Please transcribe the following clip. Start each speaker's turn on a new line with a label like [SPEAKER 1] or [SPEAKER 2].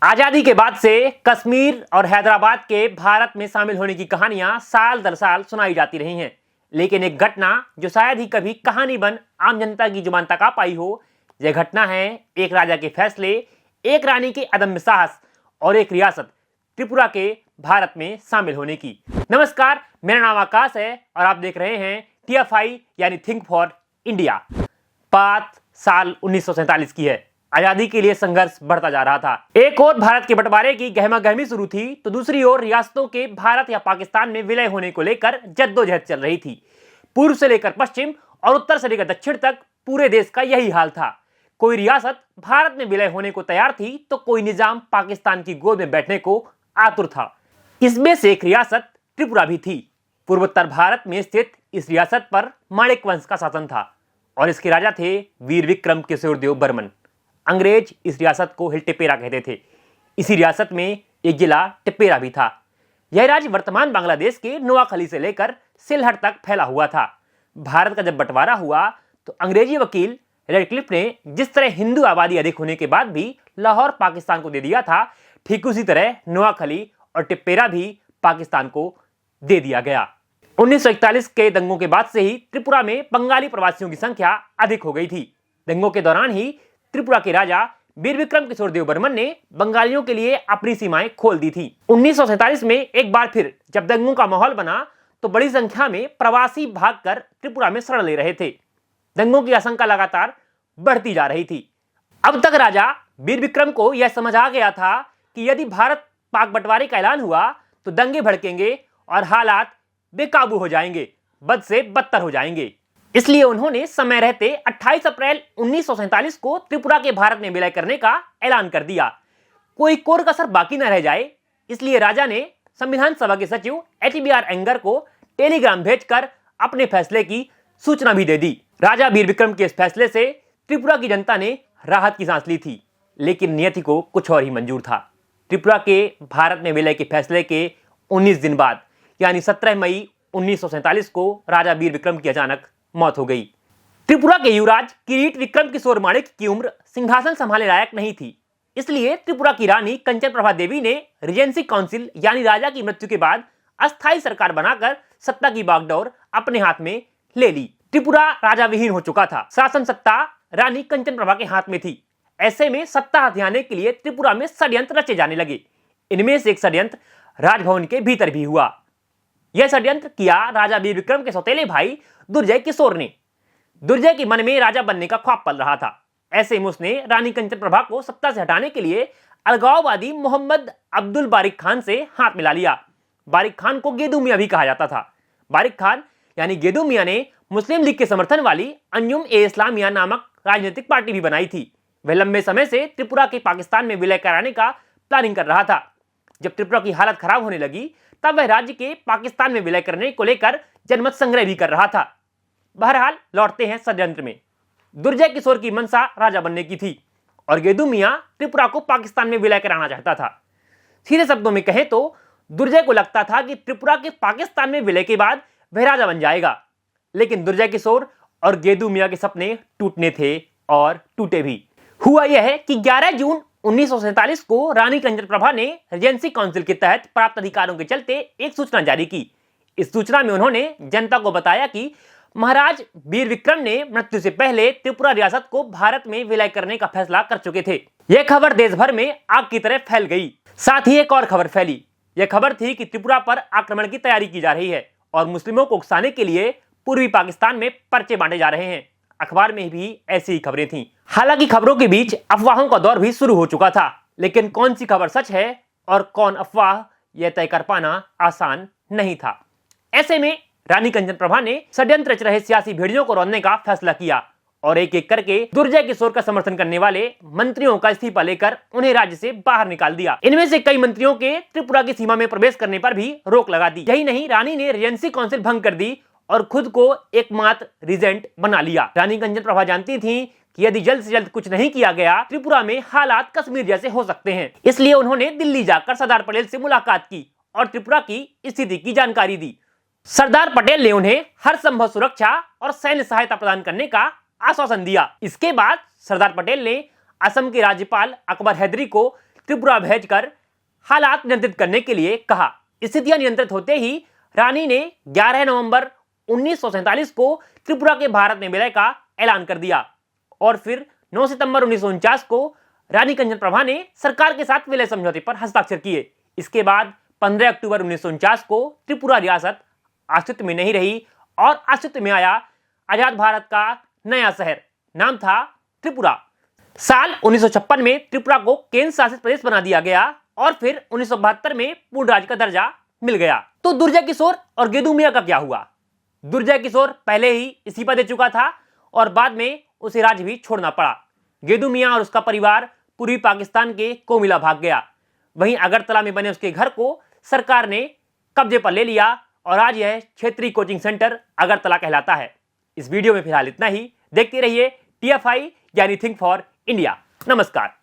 [SPEAKER 1] आजादी के बाद से कश्मीर और हैदराबाद के भारत में शामिल होने की कहानियां साल दर साल सुनाई जाती रही हैं, लेकिन एक घटना जो शायद ही कभी कहानी बन आम जनता की जुबान तक आ पाई हो, यह घटना है एक राजा के फैसले, एक रानी के अदम्य साहस और एक रियासत त्रिपुरा के भारत में शामिल होने की। नमस्कार, मेरा नाम आकाश है और आप देख रहे हैं TFI यानी थिंक फॉर इंडिया। बात साल 1947 की है। आजादी के लिए संघर्ष बढ़ता जा रहा था। एक ओर भारत के बंटवारे की गहमागहमी शुरू थी, तो दूसरी ओर रियासतों के भारत या पाकिस्तान में विलय होने को लेकर जद्दोजहद चल रही थी। पूर्व से लेकर पश्चिम और उत्तर से लेकर दक्षिण तक पूरे देश का यही हाल था। कोई रियासत भारत में विलय होने को तैयार थी, तो कोई निजाम पाकिस्तान की गोद में बैठने को आतुर था। इसमें से एक रियासत त्रिपुरा भी थी। पूर्वोत्तर भारत में स्थित इस रियासत पर माणिक वंश का शासन था और इसके राजा थे वीर विक्रम किशोरदेव बर्मन। अंग्रेज इस रियासत को हिल टिप्पेरा कहते थे। इसी रियासत में एक जिला टिप्पेरा भी था। यह राज्य वर्तमान बांग्लादेश के नोआखली से लेकर सिलहट तक फैला हुआ था। भारत का जब बंटवारा हुआ तो अंग्रेजी वकील रेडक्लिफ ने जिस तरह हिंदू आबादी अधिक होने के बाद भी लाहौर पाकिस्तान को दे दिया था, ठीक उसी तरह नोआखली और टिप्पेरा भी पाकिस्तान को दे दिया गया। 1941 के दंगों के बाद से ही त्रिपुरा में बंगाली प्रवासियों की संख्या अधिक हो गई थी। दंगों के दौरान ही त्रिपुरा के राजा वीर विक्रम किशोरदेव बर्मन ने बंगालियों के लिए अपनी सीमाएं खोल दी थी। 1947 में एक बार फिर जब दंगों का माहौल बना तो बड़ी संख्या में प्रवासी भागकर त्रिपुरा में शरण ले रहे थे। दंगों की आशंका लगातार बढ़ती जा रही थी। अब तक राजा वीर विक्रम को यह समझ आ गया था कि यदि भारत पाक बंटवारे का ऐलान हुआ तो दंगे भड़केंगे और हालात बेकाबू हो जाएंगे, बद से बदतर हो जाएंगे। इसलिए उन्होंने समय रहते 28 अप्रैल 1947 को त्रिपुरा के भारत में विलय करने का ऐलान कर दिया। कोई कोर कसर बाकी न रह जाए, इसलिए राजा ने संविधान सभा के सचिव HBR एंगर को टेलीग्राम भेजकर अपने फैसले की सूचना भी दे दी। राजा वीर विक्रम के इस फैसले से त्रिपुरा की जनता ने राहत की सांस ली थी, लेकिन नियति को कुछ और ही मंजूर था। त्रिपुरा के भारत में विलय के फैसले के 19 दिन बाद यानी 17 मई 1947 को राजा वीर विक्रम की अचानक मौत हो गई। त्रिपुरा के युवराज किरीट विक्रम किशोर माणिक की उम्र सिंहासन संभालने लायक नहीं थी, इसलिए त्रिपुरा की रानी कंचन प्रभा देवी ने रीजेंसी काउंसिल यानी राजा की मृत्यु के बाद अस्थायी सरकार बनाकर सत्ता की बागडोर अपने हाथ में ले ली। त्रिपुरा राजा विहीन हो चुका था। शासन सत्ता रानी कंचन प्रभा के हाथ में थी। ऐसे में सत्ता हथियाने के लिए त्रिपुरा में षड्यंत्र रचे जाने लगे। इनमें से एक षड्यंत्र राजभवन के भीतर भी हुआ। यह षड्यंत्र किया राजा वीर विक्रम के सौतेले भाई दुर्जय किशोर ने। दुर्जय के मन में राजा बनने का ख्वाब पल रहा था। ऐसे में उसने रानी कंचन प्रभा को सत्ता से हटाने के लिए अलगाववादी मोहम्मद अब्दुल बारिक खान से हाथ मिला लिया। बारिक खान को गेदू मियां भी कहा जाता था। बारिक खान यानी गेदू मियां ने मुस्लिम लीग के समर्थन वाली अंजुम-ए-इस्लामिया नामक राजनीतिक पार्टी भी बनाई थी। वह लंबे समय से त्रिपुरा के पाकिस्तान में विलय कराने का प्लानिंग कर रहा था। जब त्रिपुरा की हालत खराब होने लगी तब वह राज्य के पाकिस्तान में विलय करने को लेकर जनमत संग्रह भी कर रहा था। बहरहाल लौटते हैं षड्यंत्र में। दुर्जय किशोर की मंशा राजा बनने की थी और गेदू मियां त्रिपुरा को पाकिस्तान में विलय कराना चाहता था। सीधे शब्दों में कहें तो दुर्जय को लगता था कि त्रिपुरा के पाकिस्तान में विलय के बाद वह राजा बन जाएगा, लेकिन दुर्जय किशोर और गेदू मियां के सपने टूटने थे और टूटे भी। हुआ यह है कि 11 जून 1947 को रानी कंचन प्रभा ने रीजेंसी काउंसिल के तहत प्राप्त अधिकारों के चलते एक सूचना जारी की। इस सूचना में उन्होंने जनता को बताया कि महाराज वीर विक्रम ने मृत्यु से पहले त्रिपुरा रियासत को भारत में विलय करने का फैसला कर चुके थे। यह खबर देश भर में आग की तरह फैल गई। साथ ही एक और खबर फैली। यह खबर थी कि त्रिपुरा पर आक्रमण की तैयारी की जा रही है और मुस्लिमों को उकसाने के लिए पूर्वी पाकिस्तान में पर्चे बांटे जा रहे हैं। अखबार में भी ऐसी ही खबरें थीं। हालांकि खबरों के बीच अफवाहों का दौर भी शुरू हो चुका था, लेकिन कौन सी खबर सच है और कौन अफवाह, यह तय कर पाना आसान नहीं था। ऐसे में रानी कंचन प्रभा ने षड्यंत्र रच रहे सियासी भेड़ियों को रौंदने का फैसला किया और एक एक करके दुर्जय किशोर का समर्थन करने वाले मंत्रियों का इस्तीफा लेकर उन्हें राज्य से बाहर निकाल दिया। इनमें से कई मंत्रियों के त्रिपुरा की सीमा में प्रवेश करने पर भी रोक लगा दी। यही नहीं, रानी ने रीजेंसी काउंसिल भंग कर दी और खुद को एकमात्र रीजेंट बना लिया। रानी कंचन प्रभा जानती थी कि यदि जल्द से जल्द कुछ नहीं किया गया त्रिपुरा में हालात कश्मीर जैसे हो सकते हैं। इसलिए उन्होंने दिल्ली जाकर सरदार पटेल से मुलाकात की और त्रिपुरा की स्थिति की जानकारी दी। सरदार पटेल ने उन्हें हर संभव सुरक्षा और सैन्य सहायता प्रदान करने का आश्वासन दिया। इसके बाद सरदार पटेल ने असम के राज्यपाल अकबर हैदरी को त्रिपुरा भेजकर हालात नियंत्रित करने के लिए कहा। स्थितियां नियंत्रित होते ही रानी ने 11 नवंबर 1947 को त्रिपुरा के भारत में विलय का ऐलान कर दिया और फिर 9 सितंबर 1949 को रानी कंचन प्रभा ने सरकार के साथ विलय समझौते पर हस्ताक्षर किए। इसके बाद 15 अक्टूबर 1949 को त्रिपुरा रियासत अस्तित्व में नहीं रही और अस्तित्व में आया आजाद भारत का नया शहर, नाम था त्रिपुरा। साल 1956 में त्रिपुरा को केंद्र शासित प्रदेश बना दिया गया और फिर 1972 में पूर्ण राज्य का दर्जा मिल गया। तो दुर्जय किशोर और गेदू मियां का क्या हुआ? दुर्जय किशोर पहले ही इस्तीफा दे चुका था और बाद में उसे राज्य भी छोड़ना पड़ा। गेदू मियां और उसका परिवार पूर्वी पाकिस्तान के कोमिला भाग गया। वहीं अगरतला में बने उसके घर को सरकार ने कब्जे पर ले लिया और आज यह क्षेत्रीय कोचिंग सेंटर अगरतला कहलाता है। इस वीडियो में फिलहाल इतना ही। देखते रहिए TFI यानी थिंक फॉर इंडिया। नमस्कार।